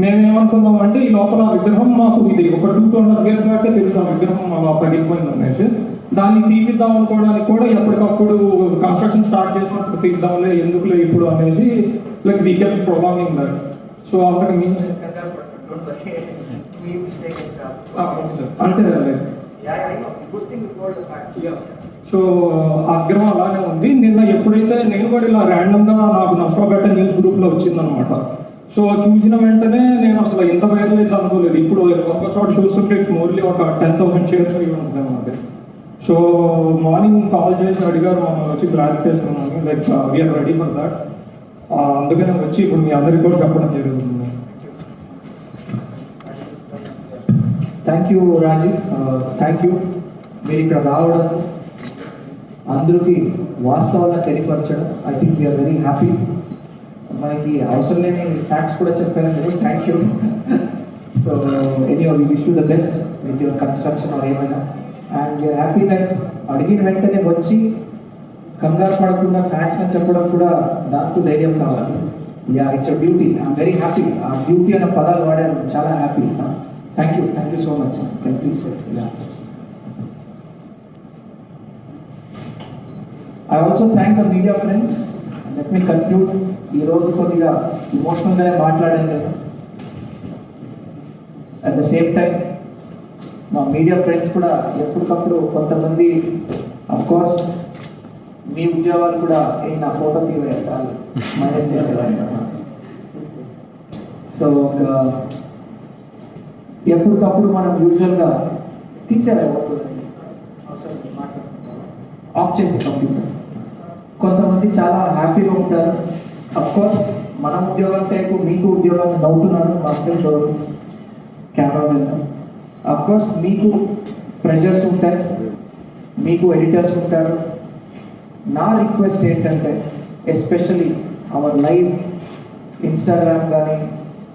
మేమేమనుకున్నామంటే ఈ లోపల విగ్రహం మాకు ఇది ఒక 2-2.5 years బ్యాకే తెలుసు ఆ విగ్రహం అలా పడిపోయింది అనేసి. దాన్ని తీపిద్దాం అనుకోవడానికి కూడా ఎప్పటికప్పుడు కన్స్ట్రక్షన్ స్టార్ట్ చేసినప్పుడు తీద్దాంలే, ఎందుకులే ఇప్పుడు అనేసి like we kept prolonging that. So అంతకు మీన్స్ అంటే సో ఆ విగ్రహం అలానే ఉంది. నిన్న ఎప్పుడైతే నేను కూడా ఇలా ర్యాండమ్గా నాకు నసరావుపేట న్యూస్ గ్రూప్లో వచ్చిందనమాట. సో చూసిన వెంటనే నేను అసలు ఎంత వైరల్ అయితే అనుకోలేదు. ఇప్పుడు ఒక చోట చూస్తుంటే ఇట్స్ మోర్లీ ఒక 10,000 shares అయ్యి ఉంటుంది అన్నమాట. సో మార్నింగ్ కాల్ చేసి అడిగారు మమ్మల్ని వచ్చి క్లారిఫికేషన్ అని, like we're ready for that. అందుకనే వచ్చి ఇప్పుడు మీ అందరికీ కూడా చెప్పడం జరుగుతుంది. Thank you Rajiv, thank you. మీరు ఇక్కడ రావడం, అందరికీ వాస్తవాలను తెలియపరచడం, I think we're very happy. మనకి అవసరం లేని ఫ్యాక్ట్స్ కూడా చెప్పారు మీరు, thank you. So anyhow we wish you the best with your construction or ఏమైనా. అండ్ వీఆర్ హ్యాపీ దట్ అడిగిన వెంటనే వచ్చి కంగారు పడకుండా ఫ్యాక్ట్స్ అని చెప్పడం కూడా దాంతో ధైర్యం కావాలి. Yeah, it's a duty. I'm very happy. ఆ డ్యూటీ అన్న పదాలు వాడారు, చాలా happy. Thank you so much. Can please sir. I also thank the media friends. Let me conclude. ఈ రోజు కొద్దిగా ఇమోషనల్గానే మాట్లాడాను నేను. అట్ ద సేమ్ టైం మా మీడియా ఫ్రెండ్స్ కూడా ఎప్పటికప్పుడు కొంతమంది అఫ్కోర్స్ మీ ఉద్యోగాలు కూడా నా ఫోటో తీవేసాలి మైనస్ చేసేవాళ్ళు. సో ఎప్పటికప్పుడు మనం యూజువల్గా తీసేయాలి, ఆఫ్ చేసే కంప్యూటర్. కొంతమంది చాలా హ్యాపీగా ఉంటారు. అఫ్కోర్స్ మన ఉద్యోగం టైపు మీకు ఉద్యోగం నవ్వుతున్నారు మా ఫ్రెండ్స్ ఎవరు కెమెరా మీద. అఫ్కోర్స్ మీకు ప్రెజర్స్ ఉంటాయి, మీకు ఎడిటర్స్ ఉంటారు. నా రిక్వెస్ట్ ఏంటంటే ఎస్పెషలీ అవర్ లైవ్ ఇన్స్టాగ్రామ్ కానీ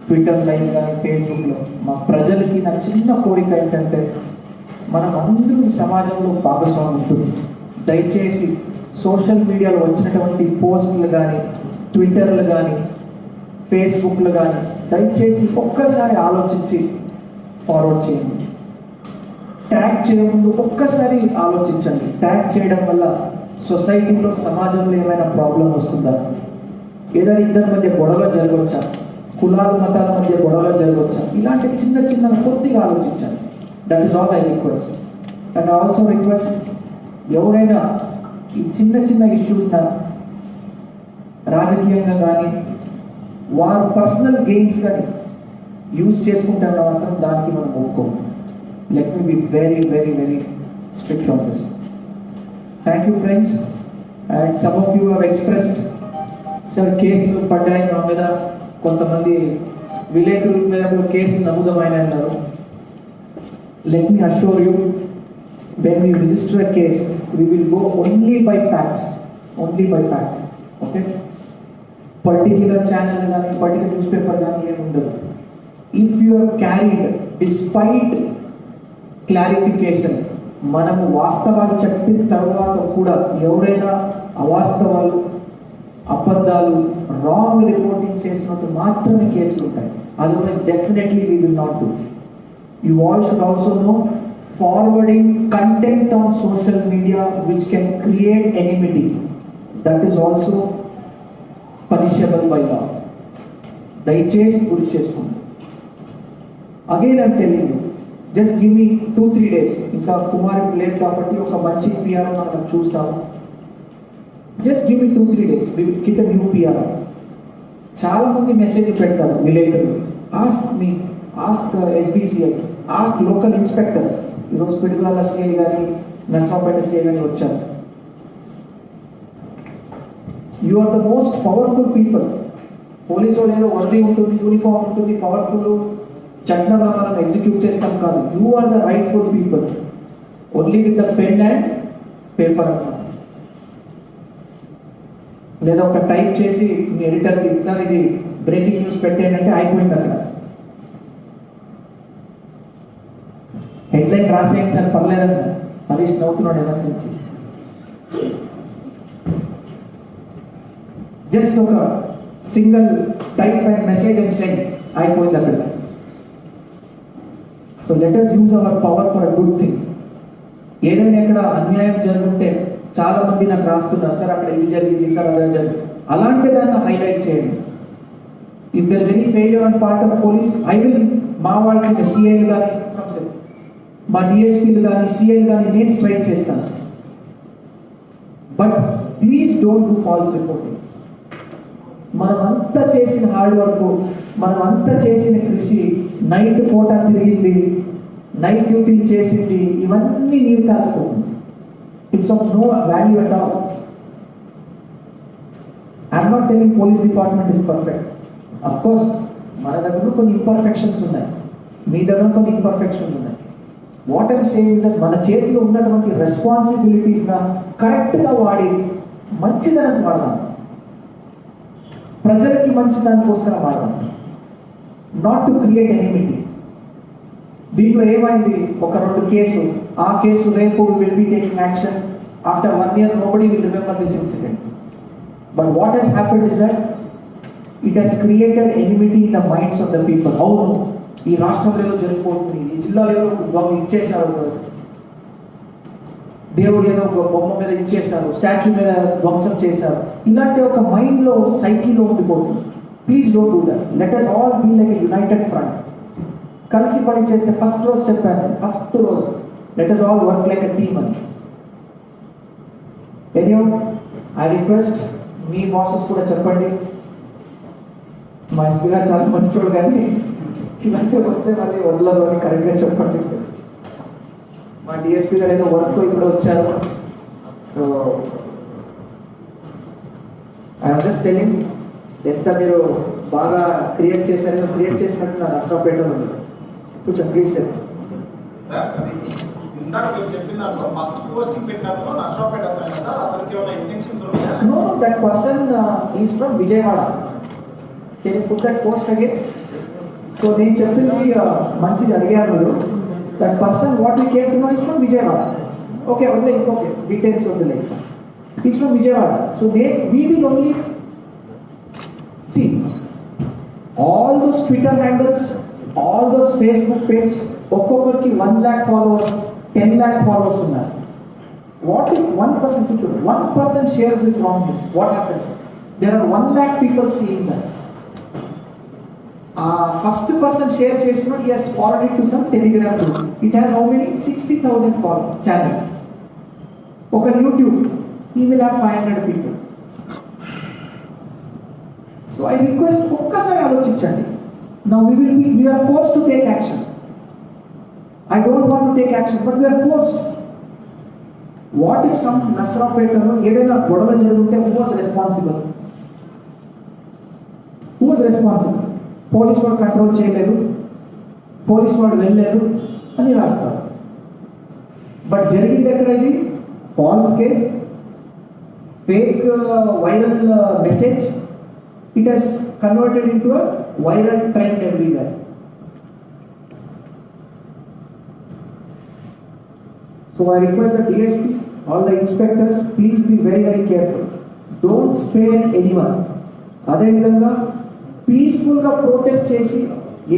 ట్విట్టర్ లైవ్ కానీ ఫేస్బుక్లో మా ప్రజలకి నా చిన్న కోరిక ఏంటంటే మనం అందరూ ఈ సమాజంలో భాగస్వామి ఉంటుంది. దయచేసి సోషల్ మీడియాలో వచ్చినటువంటి పోస్టులు కానీ ట్విట్టర్లు కానీ ఫేస్బుక్లు కానీ దయచేసి ఒక్కసారి ఆలోచించి ఫార్వర్డ్ చేయండి. ట్యాగ్ చేయముందు ఒక్కసారి ఆలోచించండి. ట్యాగ్ చేయడం వల్ల సొసైటీలో సమాజంలో ఏమైనా ప్రాబ్లం వస్తుందా, ఏదైనా ఇద్దరి మధ్య గొడవ జరగవచ్చా, కులాల మతాల మధ్య గొడవ జరగవచ్చా, ఇలాంటి చిన్న చిన్న కొద్దిగా ఆలోచించండి. That is all I request. And also request, ఎవరైనా ఈ చిన్న చిన్న ఇష్యూస్న రాజకీయంగా కానీ వారు పర్సనల్ గెయిన్స్ కానీ యూజ్ చేసుకుంటారన్న మాత్రం దానికి మనం ఒప్పుకోము. Let me be very very very strict on this. Thank you friends. And some of you have expressed, sir కేసులు పడ్డాయి మా మీద, కొంతమంది విలేకరుల మీద కూడా కేసులు నమోదమైన అన్నారు. Let me assure you, when we register a case, we will go only by facts. Okay? Particular channel కానీ particular newspaper కానీ ఏమి ఉండదు. If you are carried despite clarification, మనము వాస్తవాలు చెప్పిన తర్వాత కూడా ఎవరైనా అవాస్తవాలు, అబద్ధాలు, రాంగ్ రిపోర్టింగ్ చేసినట్టు మాత్రమే కేసులు ఉంటాయి. Otherwise definitely we will not do. You all should also know, forwarding content on social media which can create enmity, that is also punishable by law. దయచేసి గుర్తు చేసుకోండి. Again I'm telling you, just give me 2-3 days. ఇంకా కుమార్ లేదు కాబట్టి ఒక మంచి పిఆర్ మనం చూస్తాము. Just give me 2-3 days, we will keep a new PR. చాలా మంది మెసేజ్ పెడతారు విలేకరులు, ask me, ask SBCI, ask local inspectors. ఈరోజు పిడుగుల సిఐ కానీ నర్సాపేట సిఐ కానీ వచ్చారు. You are the most powerful people. Police వాళ్ళు ఏదో వర్దీ ఉంటుంది, యూనిఫామ్ ఉంటుంది, పవర్ఫుల్, చట్టం మనం ఎగ్జిక్యూట్ చేస్తాం కాదు. You are the rightful people, only with the pen and paper అన్నమాట. లేదా ఒక టైప్ చేసి మీ ఎడిటర్కి, సార్ ఇది బ్రేకింగ్ న్యూస్ పెట్టేయండి అంటే అయిపోయింది అక్కడ. హెడ్లైన్ రాసేయండి సార్ పర్లేదన్న, హరీష్ నవ్వుతున్నాడు ఎవరి నుంచి. జస్ట్ ఒక single type and message and send, అయిపోయింది అక్కడ. So let us use our power for a good thing. ఏదైనా ఎక్కడ అన్యాయం జరుగుంటే చాలా మంది నాకు రాస్తున్నారు, సార్ అక్కడ ఇది జరిగింది, సార్ అదే జరిగింది, అలాంటి దాన్ని హైలైట్ చేయండి. If there is any failure on part of police, I will, మా వాళ్ళకి సిఐలు కానీ మా డిఎస్పీలు కానీ సిఐలు కానీ నేను స్ట్రైక్ చేస్తాను. But please don't do false reporting. మనం అంతా చేసిన హార్డ్ వర్క్, మనం అంతా చేసిన కృషి, నైట్ పూట తిరిగింది, నైట్ డ్యూటీలు చేసింది, ఇవన్నీ నీరు కాకపోతుంది. It's of no value at all. I'm not telling police department is perfect. Of course మన దగ్గర కొన్ని ఇంపర్ఫెక్షన్స్ ఉన్నాయి, మీ దగ్గర కొన్ని ఇంపర్ఫెక్షన్స్ ఉన్నాయి. What I'm saying is that మన చేతిలో ఉన్నటువంటి రెస్పాన్సిబిలిటీస్గా కరెక్ట్గా వాడి మంచిదనం వాడదాం, ప్రజలకి మంచిదానికోసం వాడదాం, నాట్ టు క్రియేట్ ఎనిమిటీ. దీంట్లో ఏమైంది, ఒక 2 కేసు, ఆ కేసు రేపు will be taking action, after 1 year nobody will remember this incident. But what has happened is that it has created enmity in the minds of the people. అవును, ఈ రాష్ట్రంలో ఏదో జరిగిపోతుంది, ఈ జిల్లాలో ఏదో దొంగ ఇచ్చేశారు, దేవుడు ఏదో ఒక బొమ్మ మీద ఇచ్చేశారు, స్టాచ్యూ మీద ధ్వంసం చేశారు, ఇలాంటి ఒక మైండ్లో సైకిల్లో ఉండిపోతుంది. Please don't do that. Let us all be like a united front. కలిసి పని చేస్తే ఫస్ట్ రోజు చెప్పాను, ఫస్ట్ రోజు let us all work like a team అని. ఎనీవే ఐ రిక్వెస్ట్, మీ బాసెస్ కూడా చెప్పండి, మా ఎస్పీ గారు చాలా మంచోడు కానీ ఇలాంటి వస్తే మళ్ళీ వదలదు అని కరెక్ట్గా చెప్పండి. మా డిఎస్పీ గారు ఏదో వర్క్తో ఇప్పుడు వచ్చారు. సో ఐఎమ్ జస్ట్ టెలింగ్, ఎంత మీరు బాగా క్రియేట్ చేశారో, క్రియేట్ చేసినట్టు నా నర్సరావుపేటలో ఉంది. కొంచెం ప్లీజ్ సార్. ఇందాక మీరు చెప్పిన దాంట్లో ఫస్ట్ పోస్టింగ్ పెట్టినప్పుడు నర్సరావుపేట అతను సార్, అతనికి ఏమైనా ఇంటెన్షన్స్ ఉన్నాయా? No, that person is from Vijayawada. Can you put that post again? So నేను చెప్పింది మంచిది అడిగారు మీరు. That person what we came to know is from Vijayawada. Okay, okay, details of the life. He's from Vijayawada. So we will only those Twitter handles, all those Facebook page, ఒక్కొక్కరికి 1 lakh followers, 10 lakh followers ఉన్నారు. What if 1% shares this wrong news? What happens? There are 1 lakh people seeing that. First person share చేసినప్పుడు he has forwarded to some Telegram group. It has how many? 60,000 followers channel. ఒక YouTube, he will have 500 people. So I request ఒక్కసారి ఆలోచించండి. Now we are forced to take action. I don't want to take action, but we are forced. What if some నసరాపేటలో ఏదైనా గొడవ జరుగుతుంటే who was responsible? Who was responsible? Police వాడు కంట్రోల్ చేయలేదు, పోలీస్ వాడు వెళ్ళలేదు అని రాస్తారు. బట్ జరిగింది ఎక్కడ? ఇది falls case, fake viral message. It has converted into a viral trend everywhere. So I request the DSP, all the inspectors, please be very, very careful. Don't spare anyone. అదే విధంగా పీస్ఫుల్గా ప్రొటెస్ట్ చేసి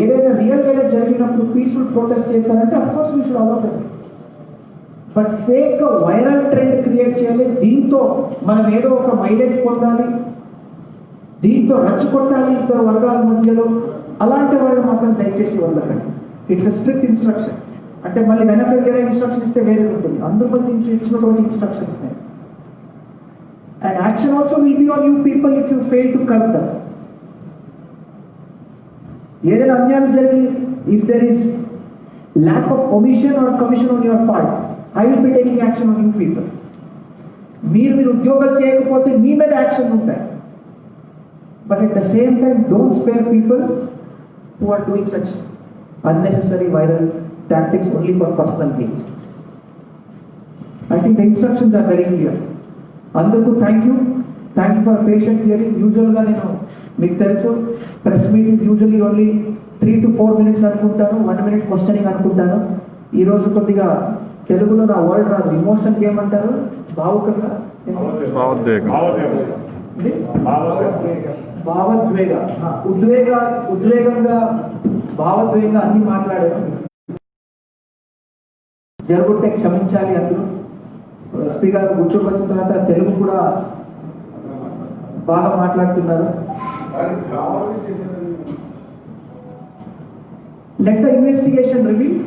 ఏదైనా రియల్గా జరిగినప్పుడు పీస్ఫుల్ ప్రొటెస్ట్ చేస్తారంటే of course we should allow them. But ఫేక్గా వైరల్ ట్రెండ్ క్రియేట్ చేయాలి, దీంతో మనం ఏదో ఒక మైలేజ్ పొందాలి, దీంతో రచ్చగొట్టాలి ఇద్దరు వర్గాల మధ్యలో, అలాంటి వాళ్ళు మాత్రం దయచేసి వదలకండి. It's a strict instruction. అంటే మళ్ళీ వెనక వేరే ఇన్స్ట్రక్షన్ ఇస్తే వేరే ఉంటుంది. అందుకు నుంచి ఇచ్చినటువంటి instructions. And action also will be on you people if you fail to curb that. ఏదైనా అన్యాయం జరిగి if there is lack of omission or commission on your part, I will be taking action on you people. మీరు ఉద్యోగాలు చేయకపోతే మీ మీద యాక్షన్ ఉంటాయి. But at the same time don't spare people who are doing such unnecessary viral tactics only for personal gains. I think the instructions are very clear. Andarku thank you for patient hearing. Usually నేను మీకు తెలుసు press meet is usually only 3 to 4 minutes అనుకుంటాను, 1 minute క్వశ్చనింగ్ అనుకుంటాను. ఈరోజు కొద్దిగా తెలుగులో నా వర్డ్ రాదు, ఇమోషన్ ఏమంటారు, భావుకంగా ఉద్వేగంగా భావోద్వేగంగా అన్ని మాట్లాడారు. జరుగుంటే క్షమించాలి. అందులో ఎస్పీ గారు గుర్తుకు వచ్చిన తర్వాత తెలుగు కూడా బాగా మాట్లాడుతున్నారు. Let the investigation reveal.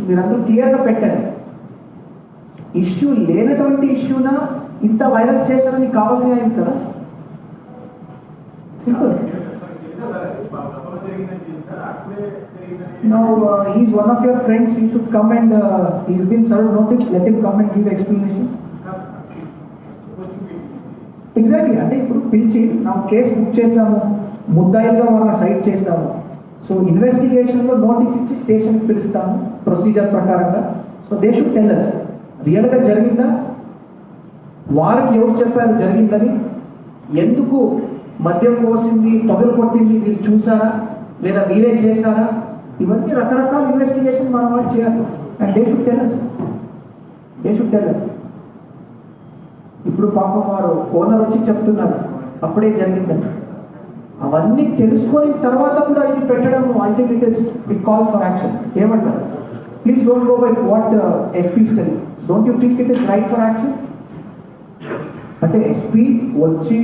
మీరందరూ క్లియర్గా పెట్టారు. ఇష్యూ లేనటువంటి ఇష్యూనా ఇంత వైరల్ చేశారని కావాలని అయింది కదా. Simple. Now he is one of your friends. He should come and he's been served notice. Let him come and give explanation. Exactly. అంటే ఇప్పుడు పిలిచి ನಾವು కేసు బుక్ చేసాము, ముద్దాయిలుగా వాళ్ళని సైట్ చేసాము. సో ఇన్వెస్టిగేషన్లో నోటీస్ ఇచ్చి స్టేషన్కి పిలుస్తాము ప్రొసీజర్ ప్రకారంగా. So they should tell us రియల్గా జరిగిందా, వారికి ఎవరు చెప్పారు జరిగిందని, ఎందుకు మద్యం పోసింది, పొగలు కొట్టింది వీళ్ళు చూసారా లేదా వీరే చేశారా, ఇవన్నీ రకరకాల ఇన్వెస్టిగేషన్ మనం వాళ్ళు చేయాలి. And they should tell us. ఇప్పుడు పాపం వారు ఓనర్ వచ్చి చెప్తున్నారు అప్పుడే జరిగిందని. అవన్నీ తెలుసుకొని తర్వాత కూడా ఇది పెట్టడం, I think it calls for action. ఏమంటారు? Please don't go by what SP study. Don't you think it is right for action? అంటే ఎస్పీ వచ్చి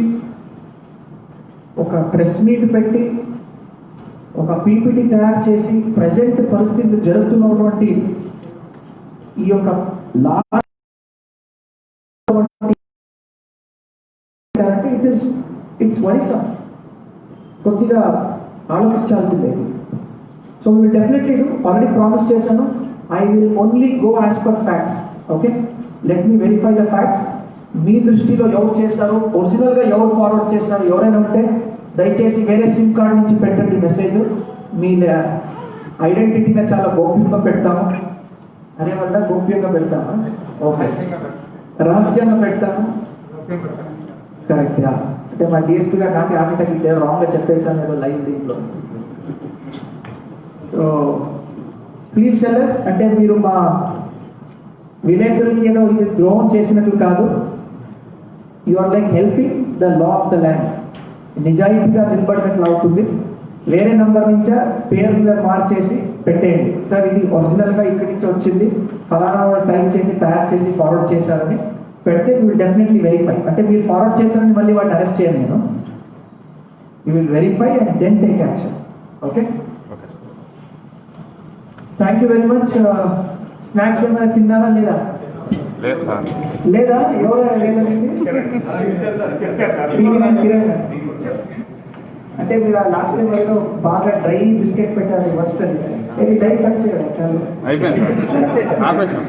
ఒక ప్రెస్ మీట్ పెట్టి ఒక పీపీటీ తయారు చేసి ప్రజెంట్ పరిస్థితి జరుగుతున్నటువంటి ఈ యొక్క లా ఇట్స్ వరిసమ్. కొద్దిగా ఆలోచించాల్సిందే. So we will definitely do. Already promise చేశాను, I will only go as per facts. Okay, let me verify the facts. మీ దృష్టిలో ఎవరు చేశారు, ఒరిజినల్గా ఎవరు ఫార్వర్డ్ చేశారు, ఎవరైనా ఉంటే దయచేసి వేరే సిమ్ కార్డ్ నుంచి పెట్టండి మెసేజ్. మీ ఐడెంటిటీగా చాలా గోప్యంగా పెడతాము. అదే వల్ల గోప్యంగా పెడతాము. ఓకే, రహస్యంగా పెడతాము. కరెక్ట్. అంటే మా డిఎస్పీ గారు నాకు ఆమెకి రాంగ్గా చెప్పేసాను ఏదో లైవ్ దీంట్లో. So please tell us. అంటే మీరు మా విలేకరులకి ఏదో ఇది ద్రోహం చేసినట్లు కాదు. You are like helping the law of the land. నిజాయితీగా నిలబడినట్లు అవుతుంది. వేరే నంబర్ నుంచా పేరు మార్చేసి పెట్టేయండి. సార్ ఇది ఒరిజినల్గా ఇక్కడి నుంచి వచ్చింది, ఫలానా వాడు టైప్ చేసి తయారు చేసి ఫార్వర్డ్ చేశారని పెడితే యూ విల్ డెఫినెట్లీ వెరిఫై. అంటే మీరు ఫార్వర్డ్ చేశారని మళ్ళీ వాడిని అరెస్ట్ చేయను నేను. You will verify and then take action. Okay, thank you very much. Snacks ఏమైనా తిన్నారా లేదా? లేదు సార్. లేదా ఎవరు లేదండి? అంటే మీరు ఆ లాస్ట్ టైం ఏదో బాగా డ్రై బిస్కెట్ పెట్టారు వర్స్ట్ అని. ఇది లైట్ కట్ చేయాలి. అయిపోయింది సార్. ఆపేసాం.